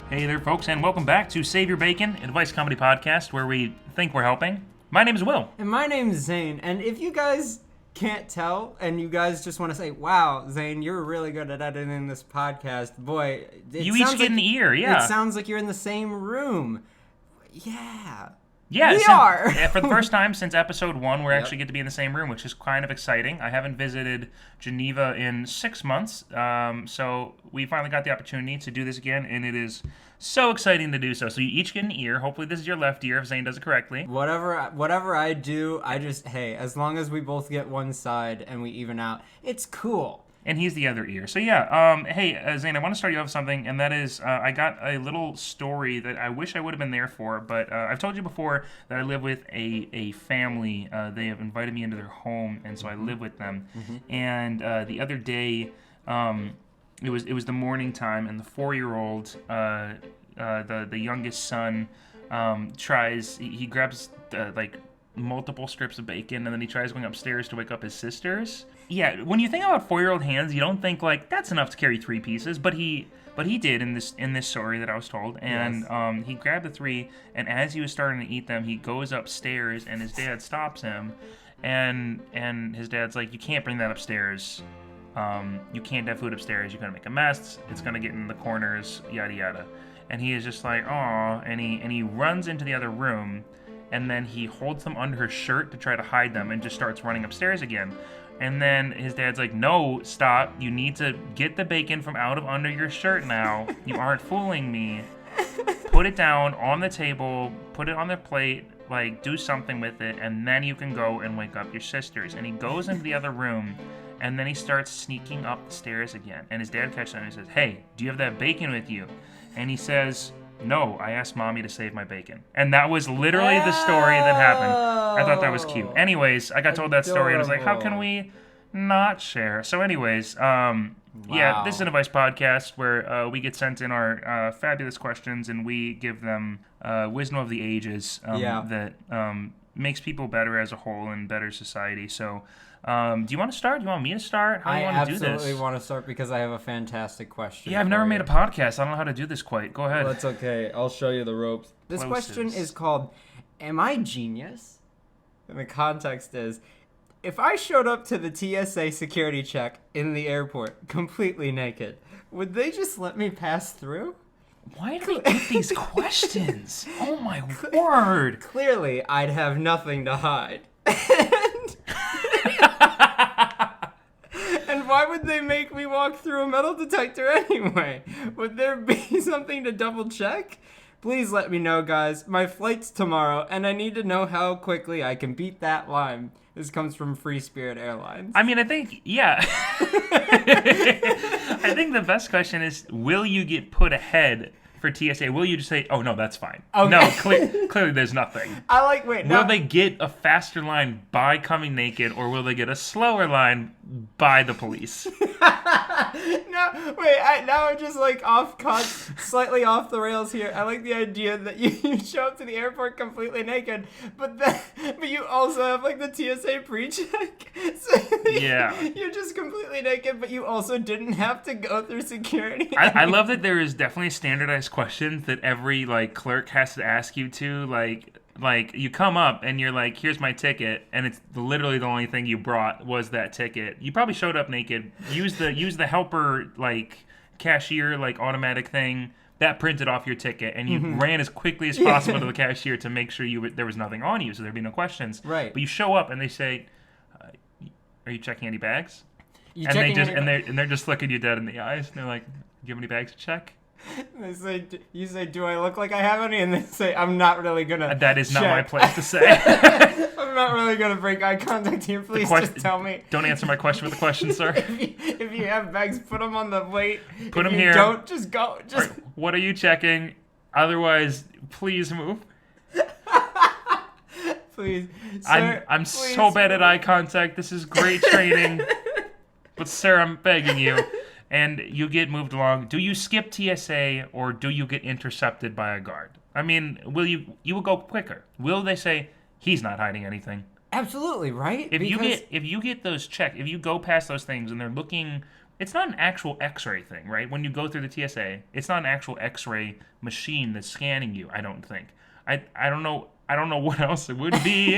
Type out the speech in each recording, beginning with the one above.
Hey there, folks, and welcome back to Save Your Bacon, an advice comedy podcast where we think we're helping. My name is Will. And my name is Zane. And if you guys can't tell and you guys just want to say, wow, Zane, you're really good at editing this podcast, boy, You each get an ear, yeah. It sounds like you're in the same room. Yeah. Yeah, we are. For the first time since episode 1, we actually get to be in the same room, which is kind of exciting. I haven't visited Geneva in 6 months, so we finally got the opportunity to do this again, and it is so exciting to do so. So you each get an ear. Hopefully this is your left ear if Zane does it correctly. Whatever I do, hey, as long as we both get one side and we even out, it's cool. And he's the other ear. So yeah, hey, Zane, I want to start you off with something, and that is I got a little story that I wish I would have been there for, but I've told you before that I live with a family. They have invited me into their home, and so I live with them. Mm-hmm. And the other day, it was the morning time, and the 4-year-old, the youngest son, he grabs multiple strips of bacon, and then he tries going upstairs to wake up his sisters. Yeah, when you think about 4-year-old hands, you don't think like that's enough to carry 3 pieces, but he did in this story that I was told, and yes. He grabbed the 3, and as he was starting to eat them, he goes upstairs, and his dad stops him, and his dad's like, "You can't bring that upstairs. You can't have food upstairs. You're gonna make a mess. It's gonna get in the corners. Yada yada." And he is just like, "Aw," and he runs into the other room. And then he holds them under his shirt to try to hide them and just starts running upstairs again. And then his dad's like, "No, stop. You need to get the bacon from out of under your shirt now. You aren't fooling me. Put it down on the table, put it on the plate, like do something with it, and then you can go and wake up your sisters." And he goes into the other room, and then he starts sneaking up the stairs again. And his dad catches him and he says, "Hey, do you have that bacon with you?" And he says, "No, I asked Mommy to save my bacon." And that was literally the story that happened. I thought that was cute. Anyways, I got told that story, and I was like, how can we not share? So anyways, yeah, this is an advice podcast where we get sent in our fabulous questions, and we give them wisdom of the ages that makes people better as a whole and better society. So do you want to start? Do you want me to start? How do you want to do this? I absolutely want to start because I have a fantastic question. Yeah, I've never made a podcast. I don't know how to do this quite. Go ahead. Well, that's okay. I'll show you the ropes. This question is called, "Am I genius?" And the context is, if I showed up to the TSA security check in the airport completely naked, would they just let me pass through? Why do we get these questions? Oh my word. Clearly, I'd have nothing to hide. And why would they make me walk through a metal detector anyway? Would there be something to double check? Please let me know, guys. My flight's tomorrow, and I need to know how quickly I can beat that line. This comes from Free Spirit Airlines. I mean, I think, yeah. I think the best question is, will you get put ahead for TSA? Will you just say, "Oh, no, that's fine"? Okay. No, clearly there's nothing. Will they get a faster line by coming naked, or will they get a slower line by the police? Now I'm just like slightly off the rails here. I like the idea that you show up to the airport completely naked, but you also have like the TSA pre-check. So yeah. You're just completely naked, but you also didn't have to go through security. I love that there is definitely standardized questions that every like clerk has to ask you to like you come up and you're like, "Here's my ticket," and it's literally the only thing you brought was that ticket. You probably showed up naked. Use the helper like cashier like automatic thing that printed off your ticket, and you ran as quickly as possible to the cashier to make sure there was nothing on you, so there'd be no questions. Right. But you show up and they say, "Are you checking any bags?" They're just looking you dead in the eyes, and they're like, "Do you have any bags to check?" You say, "Do I look like I have any?" And they say, "I'm not really gonna." That is check. not my place to say. I'm not really gonna break eye contact here. Please just tell me. Don't answer my question with a question, sir. If you have bags, put them on the plate. Put them here. Don't just go. Just. Right, what are you checking? Otherwise, please move. Please, sir. I'm so bad at eye contact. This is great training, but sir, I'm begging you. And you get moved along. Do you skip TSA or do you get intercepted by a guard? I mean, you will go quicker. Will they say, "He's not hiding anything"? Absolutely, right? If you get those checked, if you go past those things and they're looking It's not an actual X-ray thing, right? When you go through the TSA, it's not an actual X-ray machine that's scanning you. I don't think. I don't know. I don't know what else it would be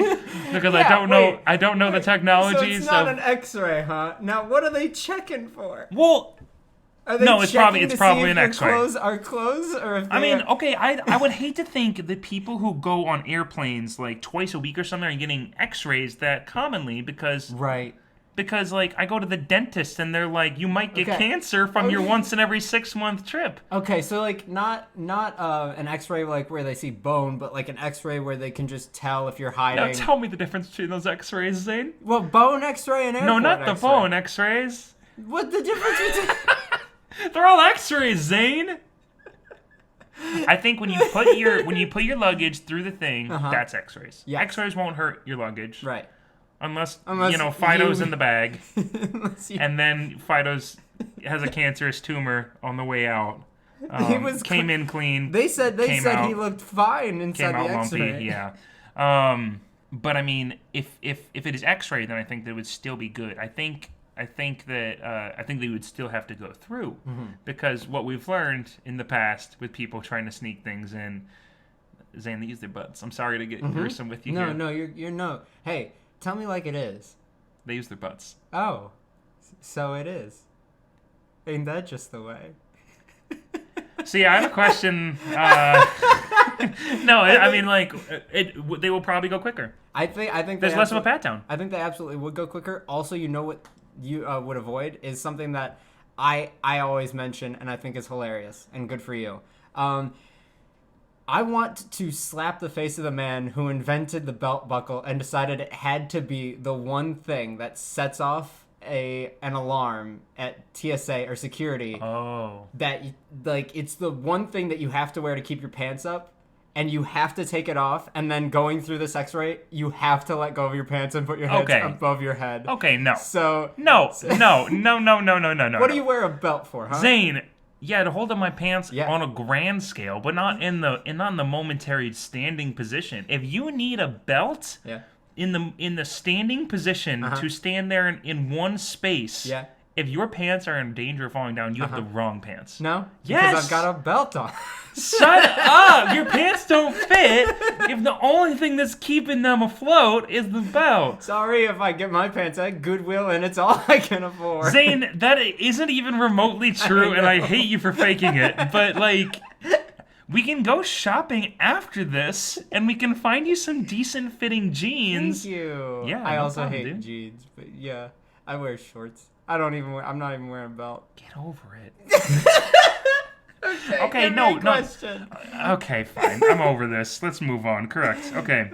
because Yeah, I don't know. wait, I don't know the wait. technology. So it's not an X-ray, huh? Now, what are they checking for? Well, Are they no, it's checking probably to see if an your X-ray. clothes are clothes, or if I they mean, are... okay, I would hate to think that people who go on airplanes like twice a week or something are getting X-rays that commonly Right. because like I go to the dentist and they're like, you might get Okay. cancer from your Okay. once in every 6 month trip. Okay, so like not an X-ray like where they see bone, but like an X-ray where they can just tell if you're hiding. Now tell me the difference between those X-rays, Zane. Well, bone X-ray and airport No, not the X-ray. bone X-rays. What the difference between? They're all X-rays, Zane. I think when you put your luggage through the thing, that's X-rays. Yes. X-rays won't hurt your luggage, Right. unless you- Fido's in the bag, Unless you- and then Fido's has a cancerous tumor on the way out. He was came in clean. They said came he out- looked fine inside came out the X-ray. lumpy. Yeah. But I mean, if it is X-ray, then I think that it would still be good. I think they would still have to go through because what we've learned in the past with people trying to sneak things in, Zane, they use their butts. I'm sorry to get gruesome with you here. No, you're no. Hey, tell me like it is. They use their butts. Oh, so it is. Ain't that just the way? See, I have a question. No, I mean, like, they will probably go quicker. I think There's less of a pat down. I think they absolutely would go quicker. Also, you know what you would avoid is something that I always mention and I think is hilarious and good for you. I want to slap the face of the man who invented the belt buckle and decided it had to be the one thing that sets off an alarm at TSA or security. Oh. That like it's the one thing that you have to wear to keep your pants up. And you have to take it off, and then going through this X-ray, you have to let go of your pants and put your hands above your head. Okay, no. So No. What what do you wear a belt for, huh? Zane, yeah, to hold up my pants Yeah. on a grand scale, but not in the momentary standing position. If you need a belt Yeah. in the standing position to stand there in one space, Yeah. if your pants are in danger of falling down, you have the wrong pants. No? Yes! Because I've got a belt on. Shut up! Your pants don't fit if the only thing that's keeping them afloat is the belt. Sorry if I get my pants at Goodwill and it's all I can afford. Zane, that isn't even remotely true, and I hate you for faking it. But, like, we can go shopping after this, and we can find you some decent fitting jeans. Thank you. Yeah, I no also problem, hate dude. jeans, but yeah, I wear shorts. I'm not even wearing a belt. Get over it. Okay, Give me no. a question. Okay, fine. I'm over this. Let's move on. Correct. Okay.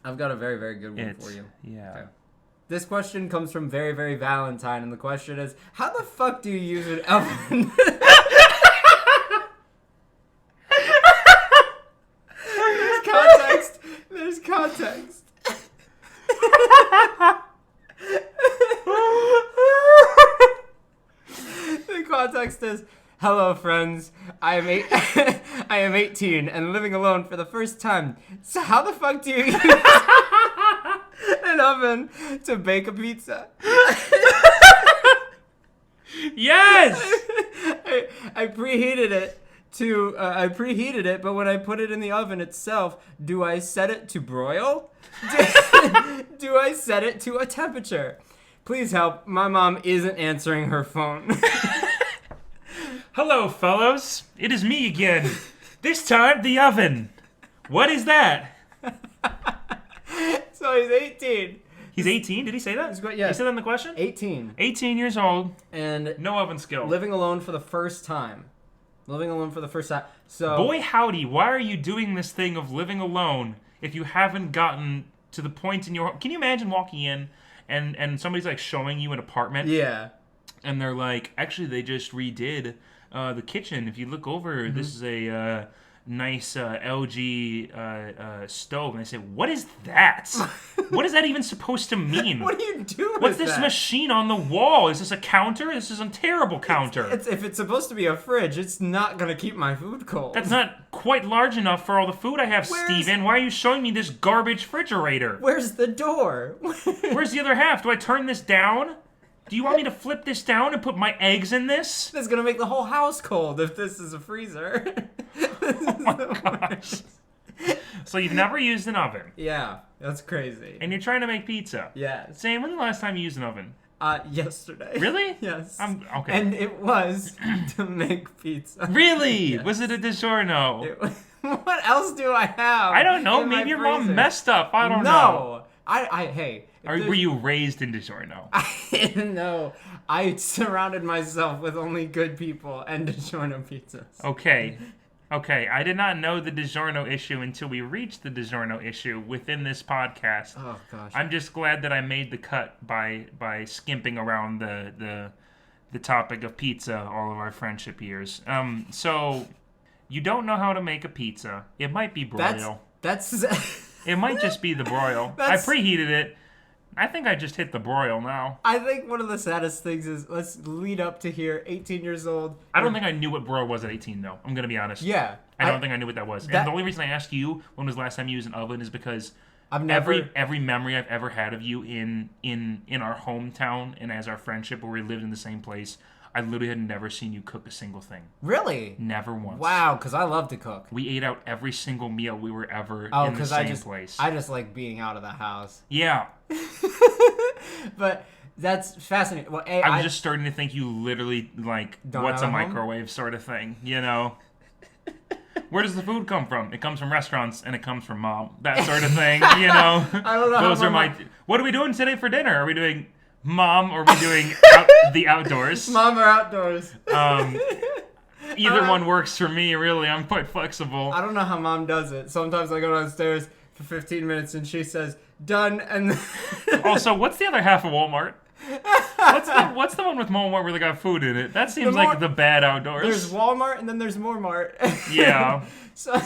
I've got a very, very good one for you. Yeah. Okay. This question comes from Very, Very Valentine, and the question is, how the fuck do you use an oven? There's context. The context is, hello friends, I am 18 and living alone for the first time. So how the fuck do you use an oven to bake a pizza? Yes! I preheated it. I preheated it, but when I put it in the oven itself, do I set it to broil? Do I set it to a temperature? Please help. My mom isn't answering her phone. Hello, fellows. It is me again. This time, the oven. What is that? So he's 18. He's 18? Did he say that? Yes. He said that in the question? 18. 18 years old. And no oven skill. Living alone for the first time. So boy howdy, why are you doing this thing of living alone if you haven't gotten to the point in your... Can you imagine walking in and somebody's like showing you an apartment? Yeah. And they're like, actually they just redid the kitchen. If you look over, this is a nice LG stove. And they say, what is that? What is that even supposed to mean? What do you do What's with this that? machine on the wall? Is this a counter? This is a terrible counter. If it's supposed to be a fridge, it's not going to keep my food cold. That's not quite large enough for all the food I have, Steven. Why are you showing me this garbage refrigerator? Where's the door? Where's the other half? Do I turn this down? Do you want me to flip this down and put my eggs in this? That's going to make the whole house cold if this is a freezer. Oh my gosh. So you've never used an oven. Yeah, that's crazy. And you're trying to make pizza. Yes. Zane, when's the last time you used an oven? Yesterday. Really? Yes. Okay. And it was to make pizza. Really? Yes. Was it a DiGiorno? What else do I have? I don't know. in my Maybe your freezer? mom messed up. I don't know. No. Hey. Or were you raised in DiGiorno? No. I surrounded myself with only good people and DiGiorno pizzas. Okay, I did not know the DiGiorno issue until we reached the DiGiorno issue within this podcast. Oh, gosh. I'm just glad that I made the cut by skimping around the topic of pizza all of our friendship years. So, you don't know how to make a pizza. It might be broil. That's It might just be the broil. I preheated it. I think I just hit the broil now. I think one of the saddest things is, let's lead up to here, 18 years old. I don't think I knew what broil was at 18, though. I'm going to be honest. Yeah. I don't think I knew what that was. And the only reason I asked you when was the last time you used an oven is because every memory I've ever had of you in our hometown and as our friendship where we lived in the same place, I literally had never seen you cook a single thing. Really? Never once. Wow, because I love to cook. We ate out every single meal we were ever in the same place. I just like being out of the house. Yeah. But that's fascinating. Well, I was just starting to think you literally, like, what's a microwave sort of thing, you know? Where does the food come from? It comes from restaurants, and it comes from mom. That sort of thing, you know? I don't know. Those are my... What are we doing today for dinner? Are we doing mom, or are we doing the outdoors? Mom or outdoors? Either one works for me, really. I'm quite flexible. I don't know how mom does it. Sometimes I go downstairs for 15 minutes, and she says, done, and... Also, what's the other half of Walmart? What's the one with Walmart where they got food in it? That seems like the bad outdoors. There's Walmart and then there's more Mart. Yeah. So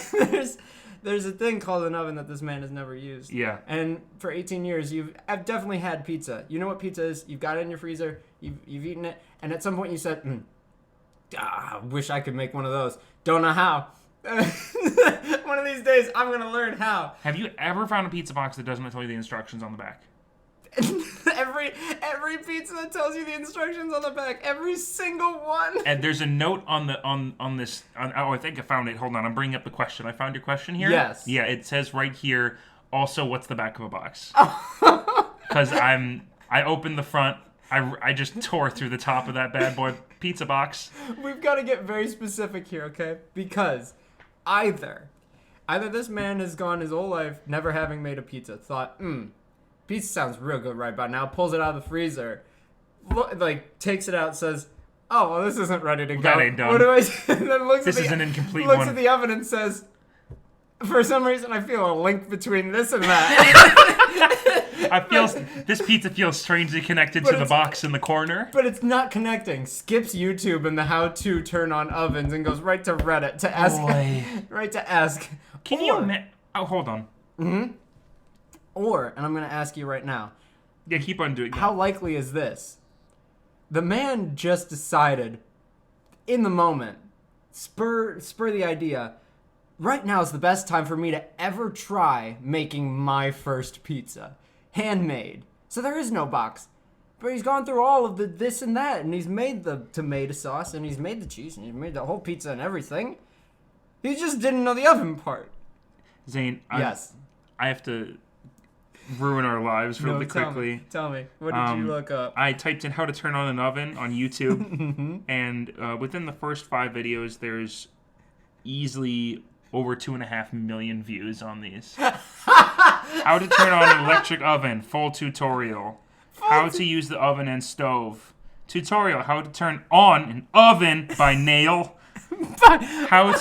there's a thing called an oven that this man has never used. Yeah. And for 18 years, I've definitely had pizza. You know what pizza is? You've got it in your freezer. You've eaten it. And at some point you said, wish I could make one of those. Don't know how. One of these days, I'm going to learn how. Have you ever found a pizza box that doesn't tell you the instructions on the back? every pizza that tells you the instructions on the back, every single one. And there's a note on this. I think I found it. Hold on, I'm bringing up the question. I found your question here. Yes. Yeah, it says right here. Also, what's the back of a box? Because I opened the front. I just tore through the top of that bad boy pizza box. We've got to get very specific here, okay? Because either this man has gone his whole life never having made a pizza, thought, pizza sounds real good right about now, pulls it out of the freezer, takes it out, says, oh, well, this isn't ready to go. That ain't done. What do I say? And then looks This at is an incomplete looks one. at the oven and says, For some reason, I feel a link between this and that. This pizza feels strangely connected to the box in the corner. But it's not connecting. Skips YouTube and the how-to turn on ovens and goes right to Reddit to ask. Boy. Right to ask. Can you imagine? Oh, hold on. Mm-hmm. And I'm going to ask you right now. Yeah, keep on doing that. How likely is this? The man just decided, in the moment, spur the idea, right now is the best time for me to ever try making my first pizza. Handmade. So there is no box. But he's gone through all of the this and that, and he's made the tomato sauce, and he's made the cheese, and he's made the whole pizza and everything. He just didn't know the oven part. Zane, yes. I have to ruin our lives really quickly. Tell me. What did you look up? I typed in how to turn on an oven on YouTube, and within the first 5 videos, there's easily over 2.5 million views on these. How to turn on an electric oven, full tutorial. How to use the oven and stove. Tutorial, how to turn on an oven by nail. How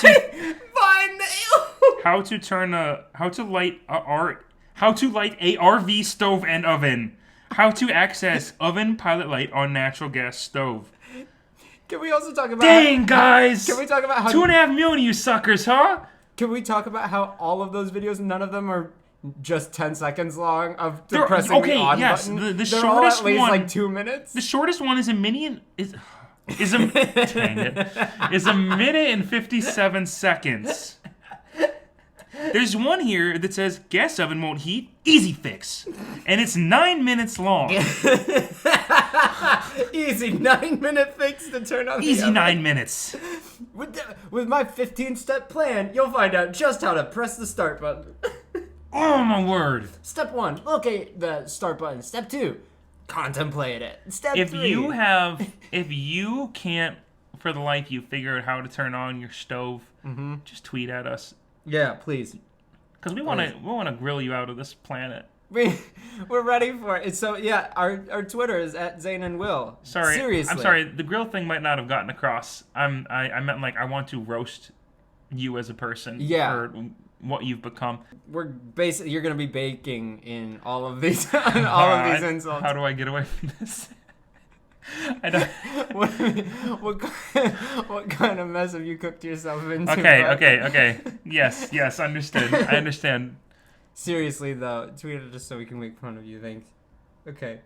to light a RV stove and oven. How to access oven pilot light on natural gas stove. Can we also talk about... Dang, guys! Can we talk about how... 2.5 million, you suckers, huh? Can we talk about how all of those videos, none of them are just 10 seconds long of pressing the on button? The They're shortest all at least one, like 2 minutes. The shortest one is a minute and 57 seconds. There's one here that says gas oven won't heat, easy fix, and it's 9 minutes long. Easy 9-minute fix to turn on the Easy oven. 9 minutes. With my 15-step plan, you'll find out just how to press the start button. Oh my word. Step 1, locate the start button. Step 2, contemplate it. Step 3. If you can't, for the life you, figure out how to turn on your stove, just tweet at us. Yeah, please. Because we want to grill you out of this planet. We're ready for it. So yeah, our Twitter is at Zane and Will. Sorry, seriously. I'm sorry. The grill thing might not have gotten across. I meant like I want to roast you as a person for what you've become. You're gonna be baking in all of these insults. How do I get away from this? I don't. What kind of mess have you cooked yourself into? Okay. Yes, understood. I understand. Seriously though, tweet it just so we can make fun of you. Thanks. Okay,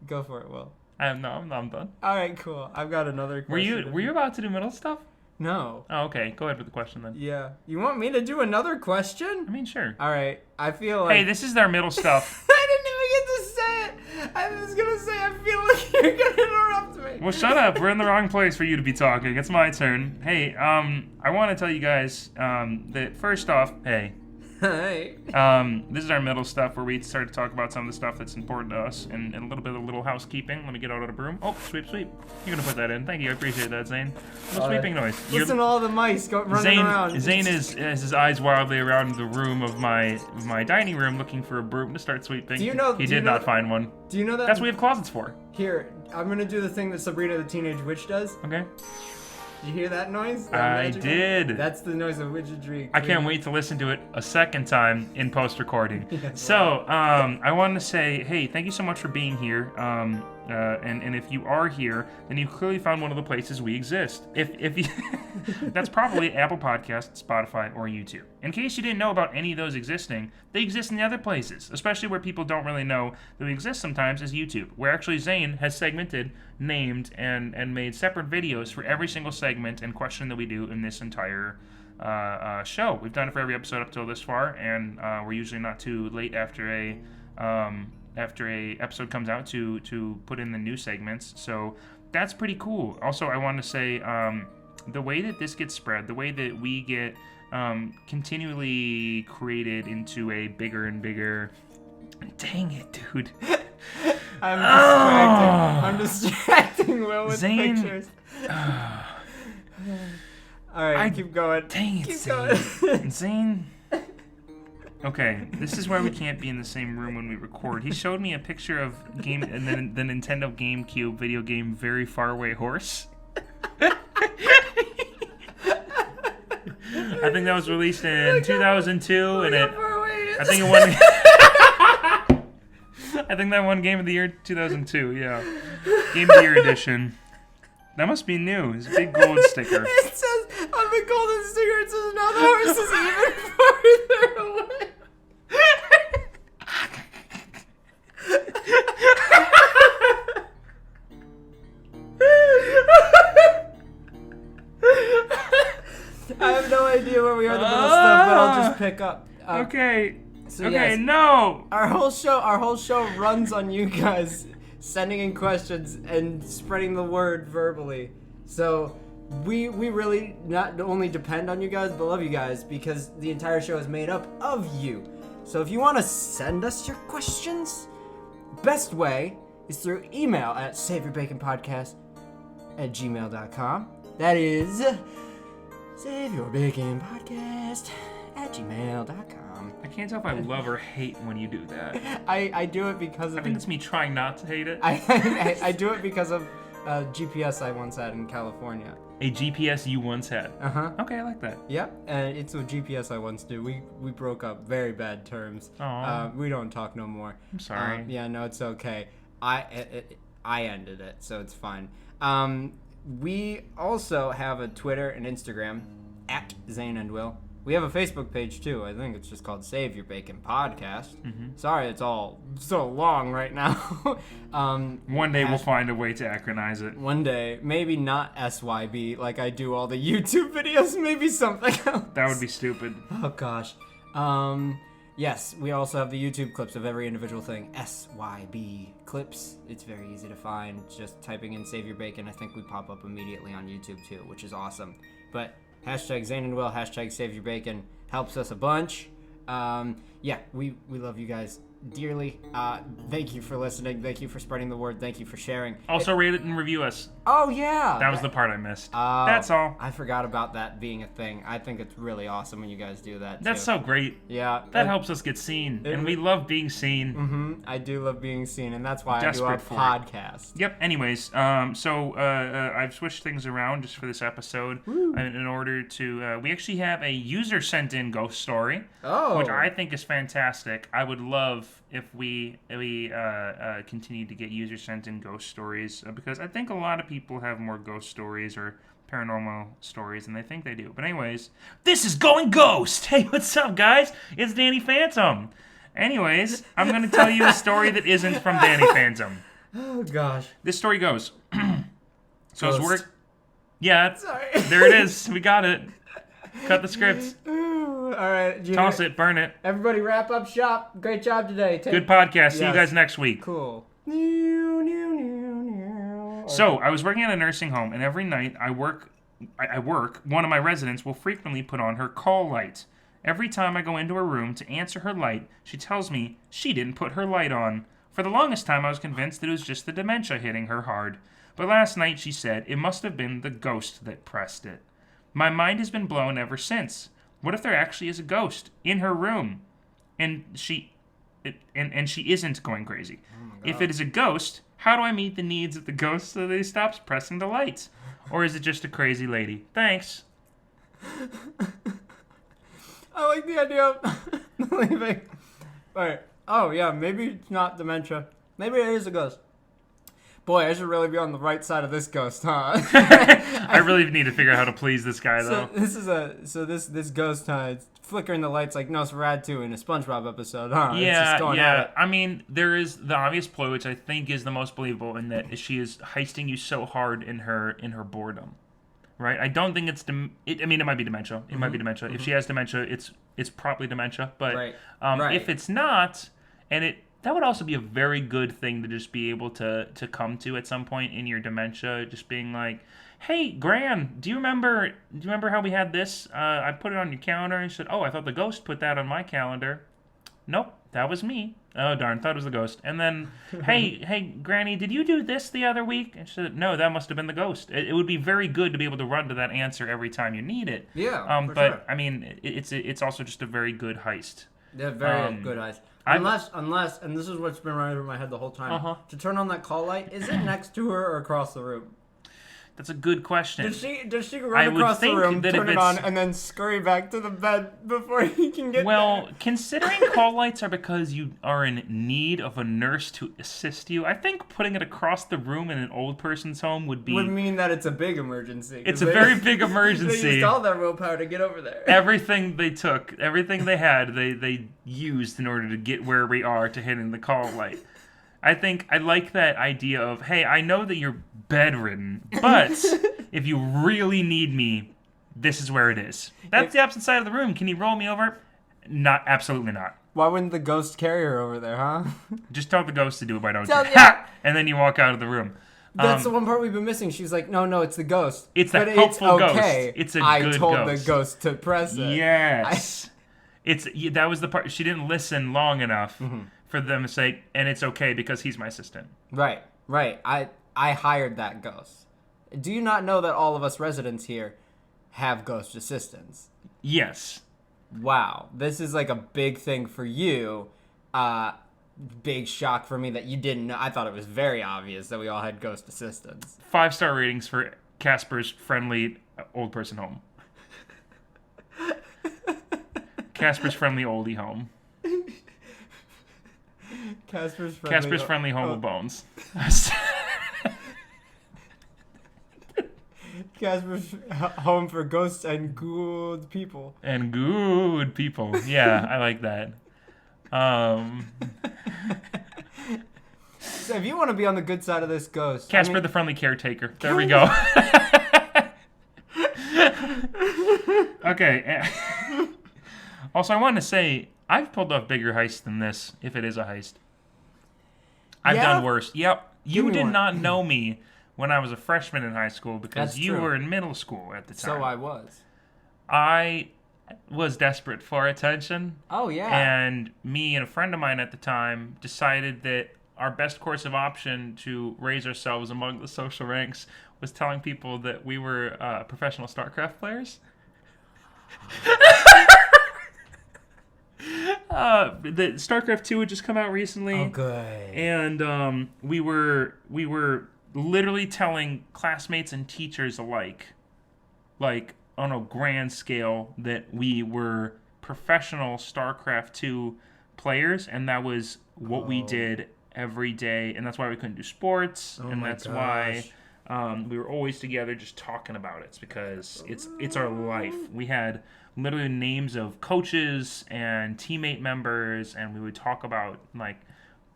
go for it, Will. I'm done. All right, cool. I've got another question. Were you about to do middle stuff? No. Oh, okay. Go ahead with the question then. Yeah. You want me to do another question? I mean, sure. All right. I feel like... Hey, this is their middle stuff. I didn't even get to say it. I was going to say I feel like you're going to interrupt me. Well, shut up. We're in the wrong place for you to be talking. It's my turn. Hey, I want to tell you guys that first off, hey. Hey. This is our middle stuff where we start to talk about some of the stuff that's important to us and a little bit of little housekeeping. Let me get out of the broom. Oh, sweep. You're going to put that in. Thank you. I appreciate that, Zane. Little sweeping noise. Listen to all the mice running around. Zane has his eyes wildly around the room of my dining room looking for a broom to start sweeping. He did not find one. Do you know that? That's what we have closets for. Here, I'm going to do the thing that Sabrina the Teenage Witch does. Okay. Did you hear that noise? I did. That's the noise of witchetry. I can't wait to listen to it a second time in post-recording. Yes. So, I wanted to say, hey, thank you so much for being here. And if you are here, then you clearly found one of the places we exist. If you, that's probably Apple Podcasts, Spotify, or YouTube. In case you didn't know about any of those existing, they exist in the other places, especially where people don't really know that we exist sometimes, is YouTube, where actually Zane has segmented, named, and made separate videos for every single segment and question that we do in this entire show. We've done it for every episode up till this far, and we're usually not too late after a episode comes out to put in the new segments. So that's pretty cool. Also, I want to say the way that this gets spread, the way that we get continually created into a bigger and bigger... Dang it, dude. I'm distracting Will with Zane, pictures. Alright, keep going. Dang it, Zane. Zane... Okay, this is why we can't be in the same room when we record. He showed me a picture of the Nintendo GameCube video game Very Far Away Horse. I think that was released in 2002, and I think it won. I think that won Game of the Year 2002. Yeah, Game of the Year edition. That must be new. It's a big gold sticker. It says on the golden sticker. It says now the horse is even farther away. I have no idea where we are in the middle of stuff, but I'll just pick up. Okay. So okay. yes, No. Our whole show runs on you guys sending in questions and spreading the word verbally. So we really not only depend on you guys, but love you guys because the entire show is made up of you. So if you want to send us your questions, best way is through email at saveyourbaconpodcast@gmail.com. That is saveyourbaconpodcast@gmail.com. I can't tell if I love or hate when you do that. I do it because of I think it's me trying not to hate it. I do it because of GPS I once had in California. A GPS you once had. Uh-huh. Okay, I like that. Yep, and it's a GPS I once did. We broke up very bad terms. We don't talk no more. I'm sorry. Yeah, no, it's okay. I ended it, so it's fine. We also have a Twitter and Instagram at Zane and Will. We have a Facebook page too. I think it's just called Save Your Bacon Podcast. Mm-hmm. Sorry, it's all so long right now. One day we'll find a way to acronize it. One day, maybe not SYB like I do all the YouTube videos. Maybe something else. That would be stupid. Oh gosh. Yes, we also have the YouTube clips of every individual thing. SYB clips. It's very easy to find. Just typing in Save Your Bacon, I think we pop up immediately on YouTube too, which is awesome. But hashtag Zane and Will, hashtag Save Your Bacon helps us a bunch. Yeah, we love you guys dearly. Thank you for listening. Thank you for spreading the word. Thank you for sharing. Also, rate it and review us. Oh, yeah. That was the part I missed. That's all. I forgot about that being a thing. I think it's really awesome when you guys do that, That's too. so great. Yeah. That helps us get seen, and we love being seen. Mm-hmm. I do love being seen, and that's why Desperate I do for our podcast. Yep. Anyways, I've switched things around just for this episode in order to. We actually have a user sent in ghost story, which I think is fantastic. I would love if we continue to get user sent in ghost stories because I think a lot of people have more ghost stories or paranormal stories than they think they do. But anyways, this is Going Ghost. Hey, what's up, guys? It's Danny Phantom. Anyways, I'm going to tell you a story that isn't from Danny Phantom. Oh, gosh. This story goes. So Ghost. it's work. Yeah, Sorry. There it is. We got it. Cut the script. Ooh, all right. Toss it. Burn it. Everybody wrap up shop. Great job today. Good podcast. See you guys next week. Cool. So, I was working at a nursing home, and every night I work, one of my residents will frequently put on her call light. Every time I go into her room to answer her light, she tells me she didn't put her light on. For the longest time, I was convinced that it was just the dementia hitting her hard. But last night, she said it must have been the ghost that pressed it. My mind has been blown ever since. What if there actually is a ghost in her room, and she isn't going crazy? If it is a ghost, how do I meet the needs of the ghost so that he stops pressing the lights? Or is it just a crazy lady? Thanks. I like the idea of leaving. Alright. Oh, yeah, maybe it's not dementia. Maybe it is a ghost. Boy, I should really be on the right side of this ghost, huh? I really need to figure out how to please this guy, though. This ghost, it's flickering the lights like Nosferatu in a SpongeBob episode, huh? Yeah, it's just going at it. I mean, there is the obvious ploy, which I think is the most believable, in that she is heisting you so hard in her boredom, right? I don't think it's it might be dementia. It might be dementia. If she has dementia, it's probably dementia. But if it's not, and that would also be a very good thing to just be able to come to at some point in your dementia, just being like, hey, Gran, do you remember how we had this? I put it on your calendar, and she said, oh, I thought the ghost put that on my calendar. Nope, that was me. Oh, darn, thought it was the ghost. And then, hey, Granny, did you do this the other week? And she said, no, that must have been the ghost. It would be very good to be able to run to that answer every time you need it. Yeah, but, sure. I mean, it's also just a very good heist. Yeah, very good heist. Unless, and this is what's been running through my head the whole time, to turn on that call light, is it next to her or across the room? That's a good question. Does she run across the room, turn it on, and then scurry back to the bed before he can get there? Considering call lights are because you are in need of a nurse to assist you, I think putting it across the room in an old person's home would mean that it's a big emergency. It's a very big emergency. They used all their willpower to get over there. Everything they took, everything they had, they used in order to get where we are to hitting the call light. I like that idea of, hey, I know that you're bedridden, but if you really need me, this is where it is. That's the opposite side of the room. Can you roll me over? Absolutely not. Why wouldn't the ghost carry her over there, huh? Just tell the ghost to do it, why don't you? And then you walk out of the room. That's the one part we've been missing. She's like, no, it's the ghost. It's the helpful ghost. It's a good ghost. I told the ghost to press it. Yes. That was the part. She didn't listen long enough. For them to say, and it's okay because he's my assistant. Right. I hired that ghost. Do you not know that all of us residents here have ghost assistants? Yes. Wow. This is like a big thing for you. Big shock for me that you didn't know. I thought it was very obvious that we all had ghost assistants. 5-star ratings for Casper's friendly old person home. Casper's friendly oldie home. Casper's friendly home of bones. Casper's home for ghosts and good people. And good people. Yeah, I like that. So if you want to be on the good side of this ghost... Casper the friendly caretaker. There we go. Okay. Also, I wanted to say, I've pulled off bigger heists than this, if it is a heist. I've done worse. Yep. You did not know me when I was a freshman in high school because you were in middle school at the time. So I was. I was desperate for attention. Oh, yeah. And me and a friend of mine at the time decided that our best course of option to raise ourselves among the social ranks was telling people that we were professional StarCraft players. The StarCraft 2 had just come out recently. Oh, good. And we were literally telling classmates and teachers alike, like on a grand scale, that we were professional StarCraft 2 players, and that was what we did every day, and that's why we couldn't do sports, and that's why we were always together just talking about it. It's because it's our life. We had literally names of coaches and teammate members, and we would talk about, like,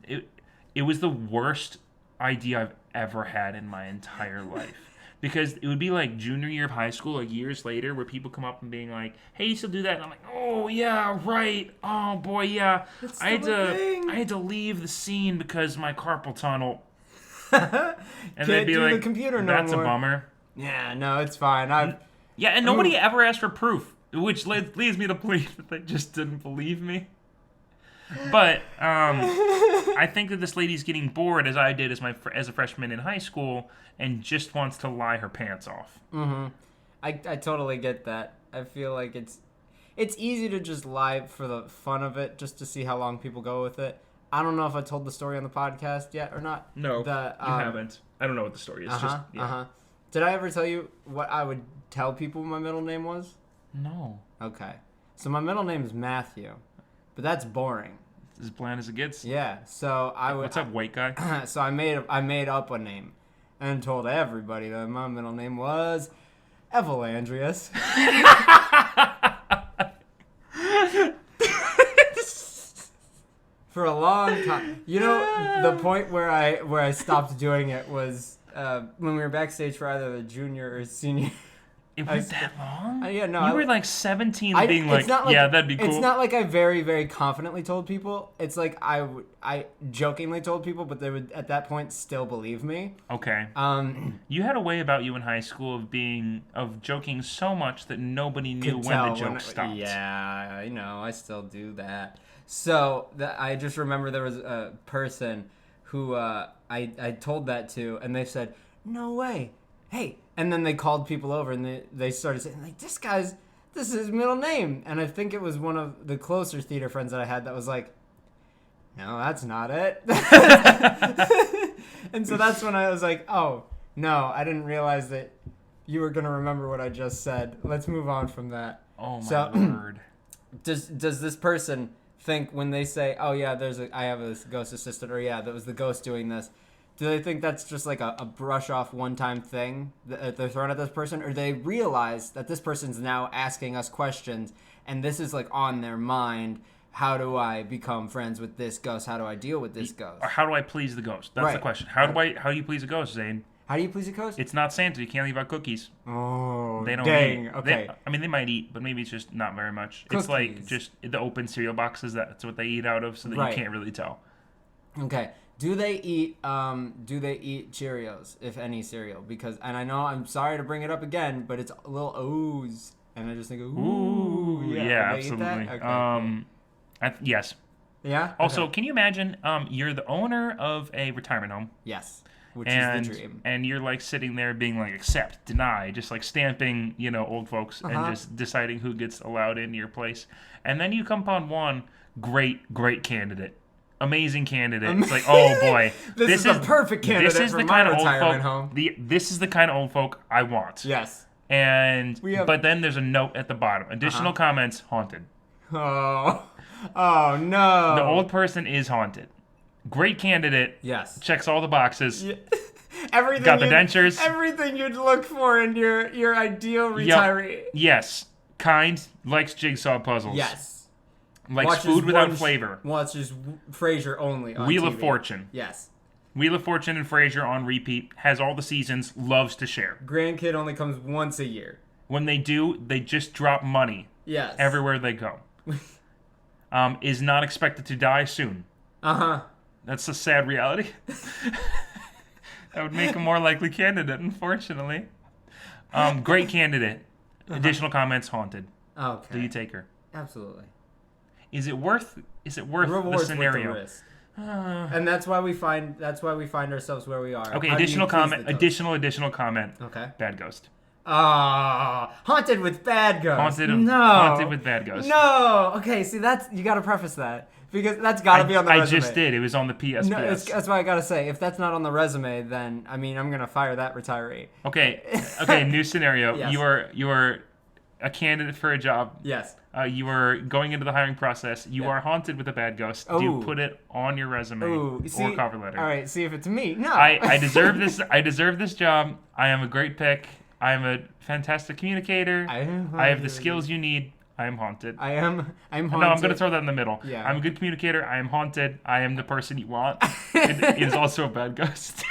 it was the worst idea I've ever had in my entire life. Because it would be like junior year of high school, like years later, where people come up and being like, hey, you still do that? And I'm like, oh, yeah, right. Oh, boy, yeah. I had to leave the scene because my carpal tunnel. And they'd be like, the computer that's more. A bummer. Yeah, no, it's fine. And nobody ever asked for proof, which leads me to believe that they just didn't believe me. But I think that this lady's getting bored, as I did as a freshman in high school, and just wants to lie her pants off. Mm-hmm. I totally get that. I feel like it's easy to just lie for the fun of it, just to see how long people go with it. I don't know if I told the story on the podcast yet or not. No, you haven't. I don't know what the story is. Did I ever tell you what I would tell people my middle name was? No. Okay. So my middle name is Matthew, but that's boring. It's as bland as it gets. Yeah. So I would. What's up, white guy? So I made up a name, and told everybody that my middle name was Evalandrius. For a long time. You know, the point where I stopped doing it was when we were backstage for either the junior or senior. It was that long? Yeah, no. You were like 17 being like, yeah, that'd be cool. It's not like I very, very confidently told people. It's like I jokingly told people, but they would, at that point, still believe me. Okay. You had a way about you in high school of joking so much that nobody knew when the joke stopped. Yeah, I know. I still do that. So I just remember there was a person who I told that to, and they said, no way. Hey. And then they called people over, and they started saying, like, this is his middle name. And I think it was one of the closer theater friends that I had that was like, no, that's not it. And so that's when I was like, oh, No, I didn't realize that you were gonna remember what I just said. Let's move on from that. Oh my word. Does this person think when they say, "Oh yeah, I have this ghost assistant," or "Yeah, that was the ghost doing this," do they think that's just like a brush off one-time thing that they're throwing at this person, or do they realize that this person's now asking us questions and this is like on their mind? How do I become friends with this ghost? How do I deal with this ghost? Or how do I please the ghost? That's the question. How do you please a ghost, Zane? How do you please a ghost? It's not Santa. You can't leave out cookies. Oh, they don't dang. eat. Okay. They might eat, but maybe it's just not very much. Cookies. It's like just the open cereal boxes. That's what they eat out of, so that you can't really tell. Okay. Do they eat Cheerios, if any cereal? And I know I'm sorry to bring it up again, but it's a little O's, and I just think, ooh, yeah, absolutely. Okay, yes. Yeah. Also, can you imagine? You're the owner of a retirement home. Yes. Which is the dream. And you're like sitting there being like accept, deny, just like stamping, old folks and just deciding who gets allowed into your place. And then you come upon one great candidate. Amazing candidate. It's like, oh boy. this is the perfect candidate for my retirement home. This is the kind of old folk I want. Yes. But then there's a note at the bottom. Additional comments, haunted. Oh no. The old person is haunted. Great candidate. Yes. Checks all the boxes. Yeah. Got the dentures. Everything you'd look for in your ideal retiree. Yep. Yes. Kind. Likes jigsaw puzzles. Yes. Likes food without flavor. Watches Frasier only on Wheel TV. of Fortune. Yes. Wheel of Fortune and Frasier on repeat. Has all the seasons. Loves to share. Grandkid only comes once a year. When they do, they just drop money. Yes. Everywhere they go. Is not expected to die soon. Uh-huh. That's a sad reality. That would make a more likely candidate, unfortunately. Great candidate. Additional comments, haunted. Okay. Do you take her? Absolutely. Is it worth Rewards the scenario? With the risk. And that's why we find ourselves where we are. Okay, additional comment. Additional comment. Okay. Bad ghost. Haunted with bad ghost. Haunted with bad ghost. No. Okay, see you got to preface that. Because that's got to be on the resume. I just did. It was on the PSPS. No, that's why I got to say, if that's not on the resume, then, I'm going to fire that retiree. Okay, new scenario. Yes. You are a candidate for a job. Yes. You are going into the hiring process. You are haunted with a bad ghost. Do you put it on your resume or cover letter? All right, see if it's me. No. I deserve this. I deserve this job. I am a great pick. I am a fantastic communicator. I have the skills you need. I am haunted. I'm haunted. No, I'm going to throw that in the middle. Yeah. I'm a good communicator. I am haunted. I am the person you want. It is also a bad ghost.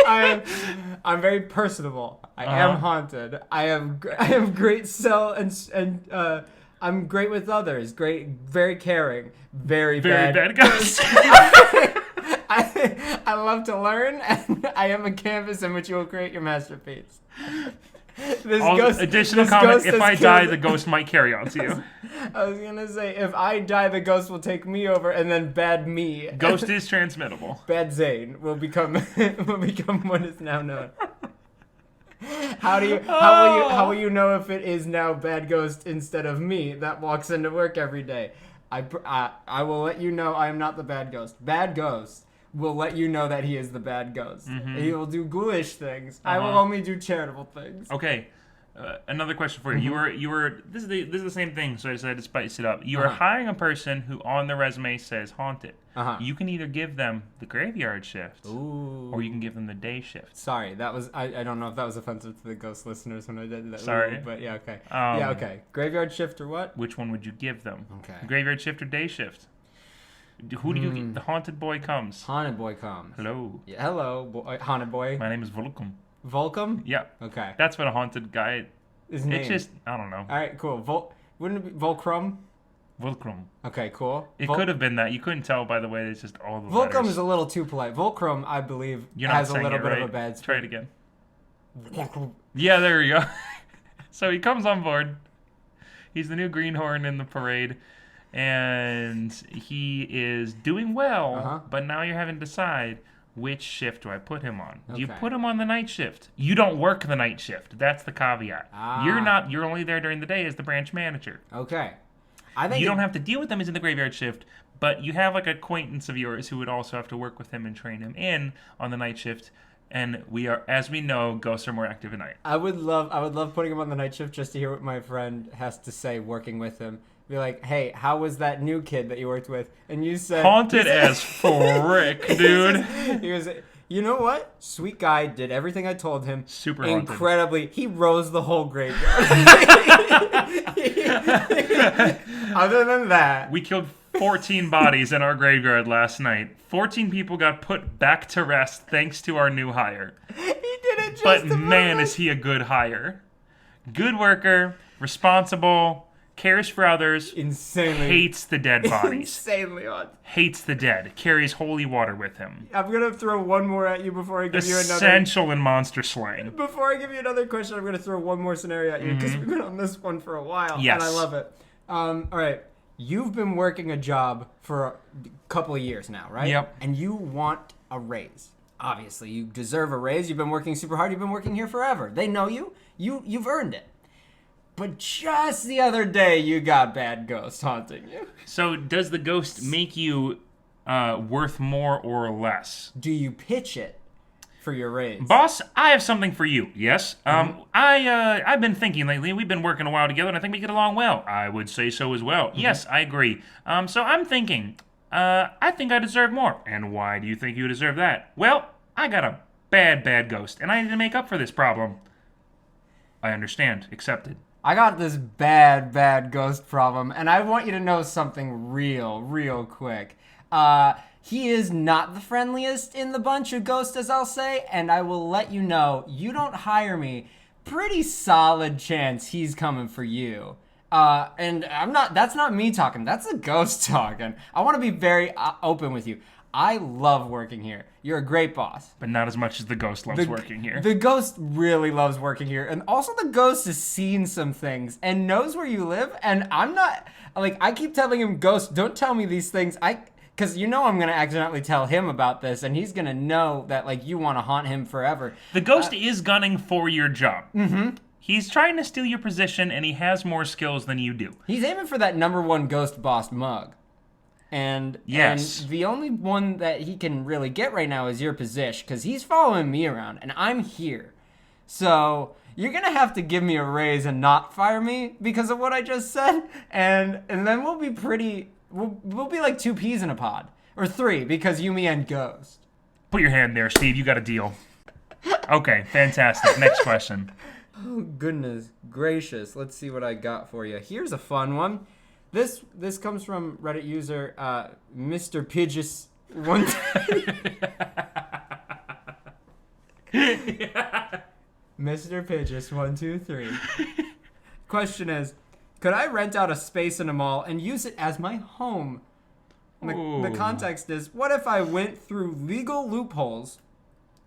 I'm very personable. I am haunted. I have great and I'm great with others. Very caring. Very bad ghost. I love to learn, and I am a canvas in which you will create your masterpiece. Additional comment, if I die, the ghost might carry on to you. I was going to say, if I die, the ghost will take me over, and then bad me. Ghost is transmittable. Bad Zane will become what is now known. How will you know if it is now bad ghost instead of me that walks into work every day? I will let you know I am not the bad ghost. Bad ghost will let you know that he is the bad ghost. Mm-hmm. He will do ghoulish things. I will only do charitable things. Okay. Another question for you. Mm-hmm. You were. This is the same thing. So I decided to spice it up. You are hiring a person who on the resume says haunted. You can either give them the graveyard shift, or you can give them the day shift. Sorry, that was. I don't know if that was offensive to the ghost listeners when I did that. Sorry, but yeah, okay. Okay. Graveyard shift or what? Which one would you give them? Okay. Graveyard shift or day shift? Who do you? The haunted boy comes. Haunted boy comes. Hello. Yeah, hello, haunted boy. My name is Volcom. Volcom? Yeah. Okay. That's what a haunted guy. His name. It's just I don't know. All right, cool. Wouldn't it be Volcrum? Volcrum. Okay, cool. It could have been that. You couldn't tell by the way it's just all the Volcrum letters. is a little too polite. Volcrum, I believe, has a little bit of a bad spell. Try it again. Yeah, there you go. So he comes on board. He's the new greenhorn in the parade. And he is doing well, but now you're having to decide which shift do I put him on. Do you put him on the night shift? You don't work the night shift. That's the caveat. You're only there during the day as the branch manager. Okay. You don't have to deal with him as in the graveyard shift, but you have like an acquaintance of yours who would also have to work with him and train him in on the night shift. And we are, as we know, ghosts are more active at night. I would love putting him on the night shift just to hear what my friend has to say working with him. Be like, hey, how was that new kid that you worked with? And you said... Haunted as frick, dude. He was... You know what? Sweet guy, did everything I told him. Super haunted. Incredibly. He rose the whole graveyard. Other than that... We killed 14 bodies in our graveyard last night. 14 people got put back to rest thanks to our new hire. He did it just But man, is he a good hire. Good worker, responsible, cares for others, insanely hates the dead bodies. Insanely odd. Hates the dead, carries holy water with him. I'm going to throw one more at you before I give you another. Essential in monster slaying. Before I give you another question, I'm going to throw one more scenario at you because we've been on this one for a while. Yes. And I love it. All right. You've been working a job for a couple of years now, right? Yep. And you want a raise. Obviously, you deserve a raise. You've been working super hard. You've been working here forever. They know you. You've earned it. But just the other day, you got bad ghosts haunting you. So does the ghost make you worth more or less? Do you pitch it for your raise? Boss, I have something for you. Yes. I've been thinking lately. We've been working a while together, and I think we get along well. I would say so as well. Yes, I agree. So I'm thinking, I think I deserve more. And why do you think you deserve that? Well, I got a bad ghost, and I need to make up for this problem. I understand. Accepted. I got this bad ghost problem, and I want you to know something real quick. He is not the friendliest in the bunch of ghosts, as I'll say, and I will let you know, you don't hire me, pretty solid chance he's coming for you. And that's not me talking, that's a ghost talking. I want to be very open with you. I love working here. You're a great boss. But not as much as the ghost loves working here. The ghost really loves working here. And also the ghost has seen some things and knows where you live. And I'm not, like, I keep telling him, Ghost, don't tell me these things. Because you know I'm going to accidentally tell him about this. And he's going to know that, like, you want to haunt him forever. The ghost is gunning for your job. Mm-hmm. He's trying to steal your position, and he has more skills than you do. He's aiming for that #1 ghost boss mug. And the only one that he can really get right now is your position, because he's following me around, and I'm here. So you're going to have to give me a raise and not fire me because of what I just said, and then we'll be we'll be like 2 peas in a pod. Or 3, because you, me, and Ghost. Put your hand there, Steve. You got a deal. Okay, fantastic. Next question. Oh, goodness gracious. Let's see what I got for you. Here's a fun one. This comes from Reddit user Mr. Pidgeous one. Mr. Pidgeous 123. Question is, could I rent out a space in a mall and use it as my home? The context is, what if I went through legal loopholes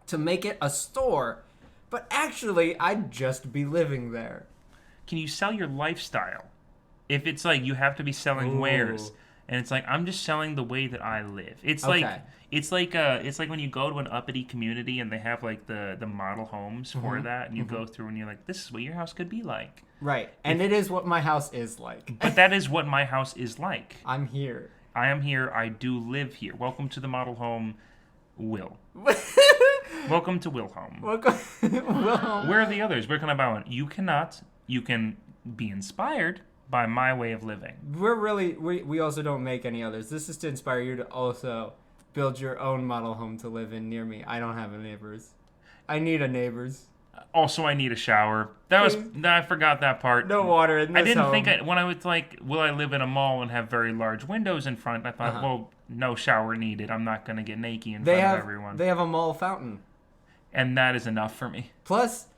to make it a store, but actually I'd just be living there? Can you sell your lifestyle? If it's like you have to be selling wares, and it's like I'm just selling the way that I live. It's like when you go to an uppity community and they have like the model homes for that, and you go through and you're like, this is what your house could be like. Right, and it is what my house is like. But that is what my house is like. I'm here. I am here. I do live here. Welcome to the model home, Will. Welcome to Will Home. Welcome, Will Home. Where are the others? Where can I buy one? You cannot. You can be inspired by my way of living. We also don't make any others. This is to inspire you to also build your own model home to live in near me. I don't have neighbors. I need a neighbors. Also, I need a shower. I forgot that part. No water in this home. When I was like, will I live in a mall and have very large windows in front? I thought, well, no shower needed. I'm not going to get naked in front of everyone. They have a mall fountain. And that is enough for me. Plus,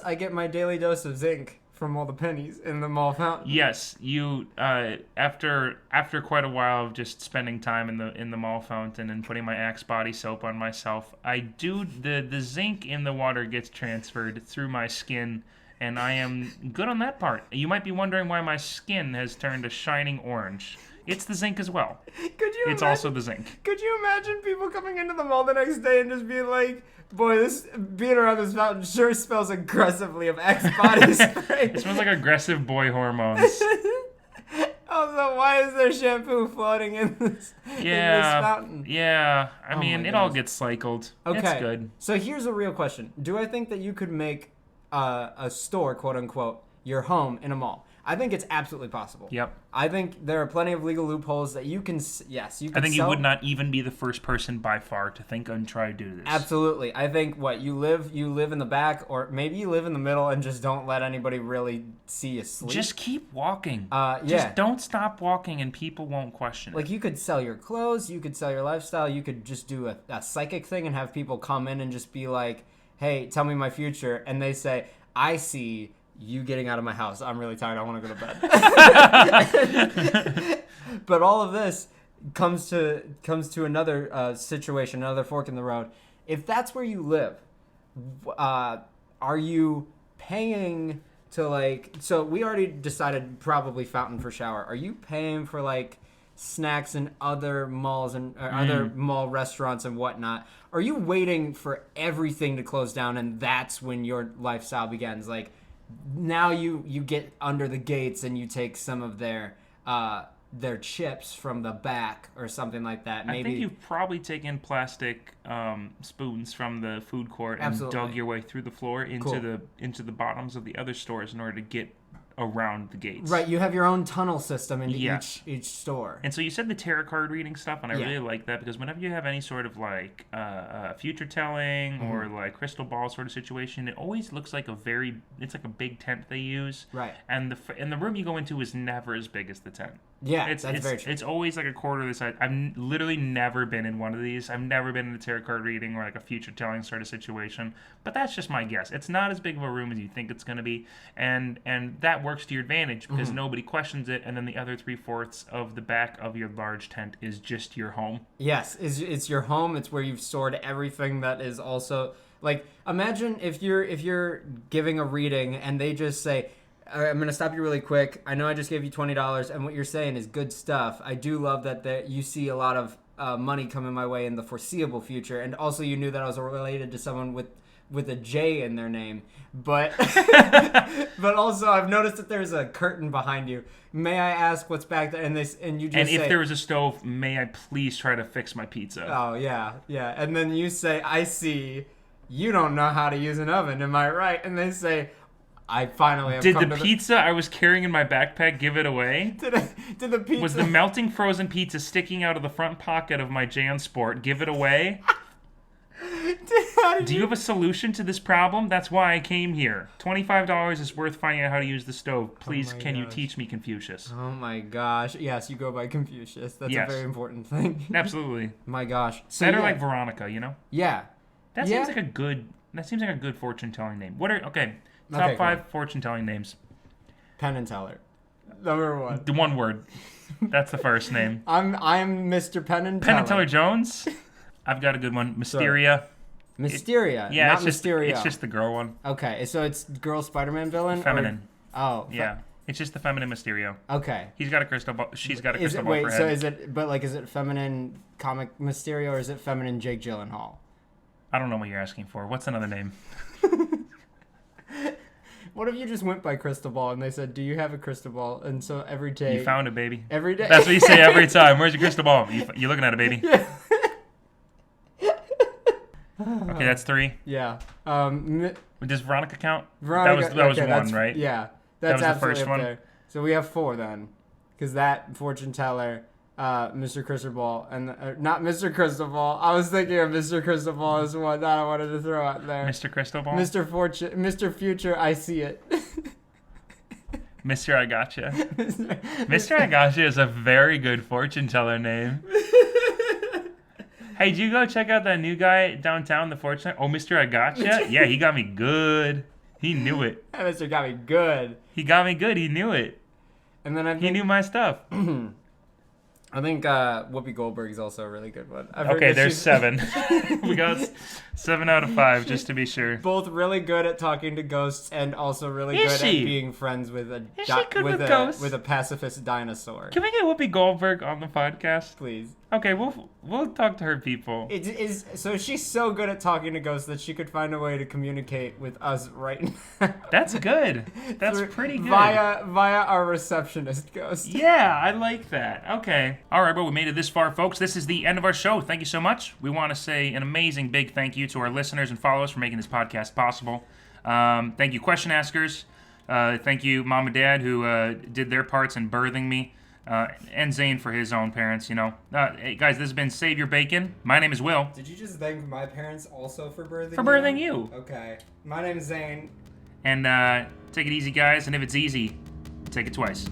I get my daily dose of zinc from all the pennies in the mall fountain. Yes, you after quite a while of just spending time in the mall fountain and putting my Axe body soap on myself, I do the zinc in the water gets transferred through my skin, and I am good on that part. You might be wondering why my skin has turned a shining orange. It's the zinc as well. It's also the zinc. Could you imagine people coming into the mall the next day and just being like, boy, being around this fountain sure smells aggressively of Axe body spray. It smells like aggressive boy hormones. Oh, Also, why is there shampoo floating in this fountain? Yeah. I mean, it all gets cycled. Okay. It's good. So here's a real question. Do I think that you could make a store, quote unquote, your home in a mall? I think it's absolutely possible. Yep. I think there are plenty of legal loopholes that you can, you can I think sell. you would not even be the first person by far to think and try to do this. Absolutely. I think you live in the back, or maybe you live in the middle and just don't let anybody really see you sleep. Just keep walking. Yeah. Just don't stop walking and people won't question it. Like, you could sell your clothes, you could sell your lifestyle, you could just do a psychic thing and have people come in and just be like, hey, tell me my future. And they say, I see you getting out of my house. I'm really tired. I want to go to bed. But all of this comes to another situation, another fork in the road. If that's where you live, are you paying to, like... So we already decided probably fountain for shower. Are you paying for, like, snacks in other malls and other mall restaurants and whatnot? Are you waiting for everything to close down and that's when your lifestyle begins? Like... Now you get under the gates and you take some of their chips from the back or something like that. Maybe. I think you've probably taken plastic spoons from the food court and dug your way through the floor into the bottoms of the other stores in order to get around the gates. Right, you have your own tunnel system into each store. And so you said the tarot card reading stuff, and I really like that because whenever you have any sort of like future telling or like crystal ball sort of situation, it always looks like it's like a big tent they use. Right. And the room you go into is never as big as the tent. Yeah, that's very true. It's always like a quarter of the size. I've literally never been in one of these. I've never been in a tarot card reading or like a future telling sort of situation. But that's just my guess. It's not as big of a room as you think it's going to be, and that works to your advantage because nobody questions it. And then the other 3/4 of the back of your large tent is just your home. Yes, it's your home. It's where you've stored everything that is also like. Imagine if you're giving a reading and they just say, I'm going to stop you really quick. I know I just gave you $20, and what you're saying is good stuff. I do love that you see a lot of money coming my way in the foreseeable future, and also you knew that I was related to someone with a J in their name. But but also I've noticed that there's a curtain behind you. May I ask what's back there? And you just say, if there was a stove, may I please try to fix my pizza? Oh, yeah. And then you say, I see you don't know how to use an oven. Am I right? And they say, I finally have Did the pizza I was carrying in my backpack give it away? Did the pizza... Was the melting frozen pizza sticking out of the front pocket of my JanSport give it away? Do you have a solution to this problem? That's why I came here. $25 is worth finding out how to use the stove. Please, can you teach me, Confucius? Oh my gosh. Yes, you go by Confucius. That's a very important thing. Absolutely. My gosh. So better like Veronica, you know? Yeah. That seems like a good fortune-telling name. Top 5 fortune-telling names. Penn and Teller. Number 1. The one word. That's the first name. I'm Mr. Penn and Teller. Penn and Teller Jones? I've got a good one. Mysteria. Mysteria? Yeah, not Mysterio. It's just the girl one. Okay, so it's girl Spider-Man villain? Feminine. Yeah. It's just the feminine Mysterio. Okay. He's got a crystal ball. She's got a crystal ball for her head. So is it feminine comic Mysterio or is it feminine Jake Gyllenhaal? I don't know what you're asking for. What's another name? What if you just went by crystal ball and they said, do you have a crystal ball? And so every day... You found it, baby. Every day... That's what you say every time. Where's your crystal ball? You're looking at it, baby. Yeah. Okay, that's 3. Yeah. Does Veronica count? Veronica, that was 1, right? Yeah. That's that was the first up one. There. So we have 4 then. Because that fortune teller... Mr. Crystal Ball and not Mr. Crystal Ball. I was thinking of Mr. Crystal Ball as one that I wanted to throw out there. Mr. Crystal Ball? Mr. Future, I see it. Mr. I Gotcha. Mr. I Gotcha is a very good fortune teller name. Hey, did you go check out that new guy downtown, the fortune? Oh, Mr. I Gotcha? Yeah, he got me good. He knew it. That Mr. got me good. He got me good. He knew it. And then he knew my stuff. I think Whoopi Goldberg is also a really good one. Okay, there's 7. We got 7 out of 5, just to be sure. Both really good at talking to ghosts and also really good at being friends with a ghosts? With a pacifist dinosaur. Can we get Whoopi Goldberg on the podcast? Please. Okay, we'll talk to her people. It is so she's so good at talking to ghosts that she could find a way to communicate with us right now. That's good. That's pretty good. Via our receptionist ghost. Yeah, I like that. Okay. All right, well, we made it this far, folks. This is the end of our show. Thank you so much. We want to say an amazing big thank you to our listeners and followers for making this podcast possible. Thank you, question askers. Thank you, Mom and Dad, who did their parts in birthing me. And Zane for his own parents, you know. Hey, guys, this has been Save Your Bacon. My name is Will. Did you just thank my parents also for birthing For birthing you. Okay. My name is Zane. And take it easy, guys. And if it's easy, take it twice.